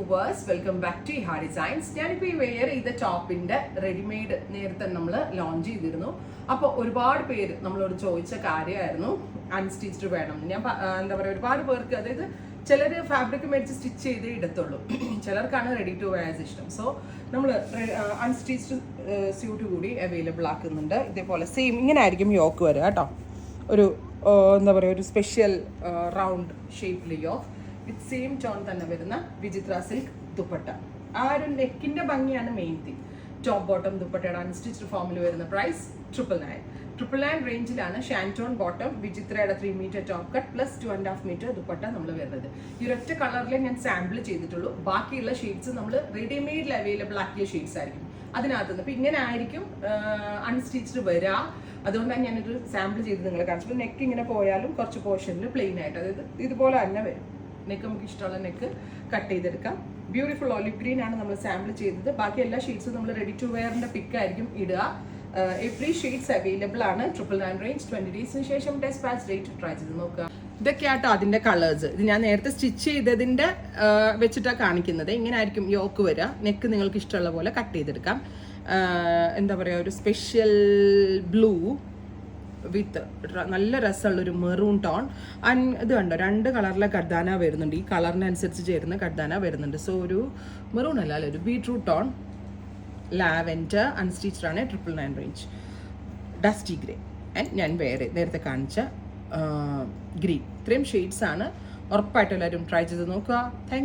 Viewers, welcome back to Eha designs. ഞാനിപ്പോൾ ഈ wear ചെയ്ത ടോപ്പിന്റെ റെഡിമെയ്ഡ് നേരത്തെ നമ്മൾ ലോഞ്ച് ചെയ്തിരുന്നു. അപ്പോൾ ഒരുപാട് പേര് നമ്മളോട് ചോദിച്ച കാര്യമായിരുന്നു അൺസ്റ്റിച്ച്ഡ് വേണം. ഞാൻ എന്താ പറയുക, ഒരുപാട് പേർക്ക്, അതായത് ചിലർ ഫാബ്രിക് മേടിച്ച് സ്റ്റിച്ച് ചെയ്തേ ഇടത്തുള്ളൂ, ചിലർക്കാണ് റെഡി ടു വെയർസ് ഇഷ്ടം. സോ നമ്മൾ അൺസ്റ്റിച്ച്ഡ് സ്യൂട്ട് കൂടി അവൈലബിൾ ആക്കുന്നുണ്ട്. ഇതേപോലെ സെയിം ഇങ്ങനെ ആയിരിക്കും യോക്ക് വരിക കേട്ടോ. ഒരു എന്താ പറയുക, ഒരു സ്പെഷ്യൽ റൗണ്ട് ഷേപ്പിൽ യോക്ക് വിത്ത് സെയിം ടോൺ തന്നെ വരുന്ന വിചിത്ര സിൽക്ക് ദുപ്പട്ട. ആ ഒരു നെക്കിന്റെ ഭംഗിയാണ് മെയിൻ തിങ്. ടോപ്പ് ബോട്ടം ദുപ്പട്ടയുടെ അൺസ്റ്റിച്ച്ഡ് ഫോമിൽ വരുന്ന പ്രൈസ് 999 റേഞ്ചിലാണ്. ഷാൻറ്റോൺ ബോട്ടം, വിചിത്രയുടെ 3 metre top cut plus 2.5 metre dupatta നമ്മൾ വരുന്നത്. ഈ ഒരൊറ്റ കളറിലേ ഞാൻ സാമ്പിൾ ചെയ്തിട്ടുള്ളൂ. ബാക്കിയുള്ള ഷെയ്ഡ്സ് നമ്മൾ റെഡിമെയ്ഡിൽ അവൈലബിൾ ആക്കിയ ഷെയ്ഡ്സ് ആയിരിക്കും അതിനകത്തുനിന്ന്. അപ്പോൾ ഇങ്ങനെ ആയിരിക്കും അൺസ്റ്റിച്ച്ഡ് വരിക. അതുകൊണ്ടാണ് ഞാനൊരു സാമ്പിൾ ചെയ്ത് നിങ്ങളെ കാണിച്ചത്. നെക്ക് ഇങ്ങനെ പോയാലും കുറച്ച് പോർഷനിൽ പ്ലെയിൻ ആയിട്ട്, അതായത് ഇതുപോലെ തന്നെ വരും. നെക്ക് നമുക്ക് ഇഷ്ടമുള്ള നെക്ക് കട്ട് ചെയ്തെടുക്കാം. ബ്യൂട്ടിഫുൾ ഒലിവ് ഗ്രീൻ ആണ് നമ്മൾ സാമ്പിൾ ചെയ്തത്. ബാക്കി എല്ലാ ഷെയ്ഡ്സും നമ്മൾ റെഡി ടു വെയറിന്റെ പിക്ക് ആയിരിക്കും ഇടുക. എവറി ഷെയ്ഡ്സ് അവൈലബിൾ ആണ്. 999 റേഞ്ച്. 20 ഡേയ്സിന് ശേഷം ടെസ്റ്റ് റേറ്റ് ട്രൈ ചെയ്ത് നോക്കുക. ഇതൊക്കെയാട്ടോ അതിന്റെ കളേഴ്സ്. ഇത് ഞാൻ നേരത്തെ സ്റ്റിച്ച് ചെയ്തതിന്റെ വെച്ചിട്ടാണ് കാണിക്കുന്നത്. ഇങ്ങനെ ആയിരിക്കും യോക്ക് വരിക. നെക്ക് നിങ്ങൾക്ക് ഇഷ്ടമുള്ള പോലെ കട്ട് ചെയ്തെടുക്കാം. എന്താ പറയുക, ഒരു സ്പെഷ്യൽ ബ്ലൂ വിത്ത് നല്ല രസമുള്ളൊരു മെറൂൺ ടോൺ. ഇത് കണ്ടോ, 2 കളറിലെ കർദാന വരുന്നുണ്ട്. ഈ കളറിനനുസരിച്ച് ചേരുന്ന കർദാന വരുന്നുണ്ട്. സോ ഒരു മെറൂൺ അല്ല, ഒരു ബീട്രൂട്ട് ടോൺ, ലാവെൻഡർ, അൺസ്റ്റിച്ച്ഡ് ആണ്. 999 റേഞ്ച്. ഡസ്റ്റി ഗ്രേ ആൻഡ് ഞാൻ നേരത്തെ കാണിച്ച ഗ്രീൻ. ഇത്രയും ഷെയ്ഡ്സ് ആണ്. ഉറപ്പായിട്ടും എല്ലാവരും ട്രൈ ചെയ്ത് നോക്കുക.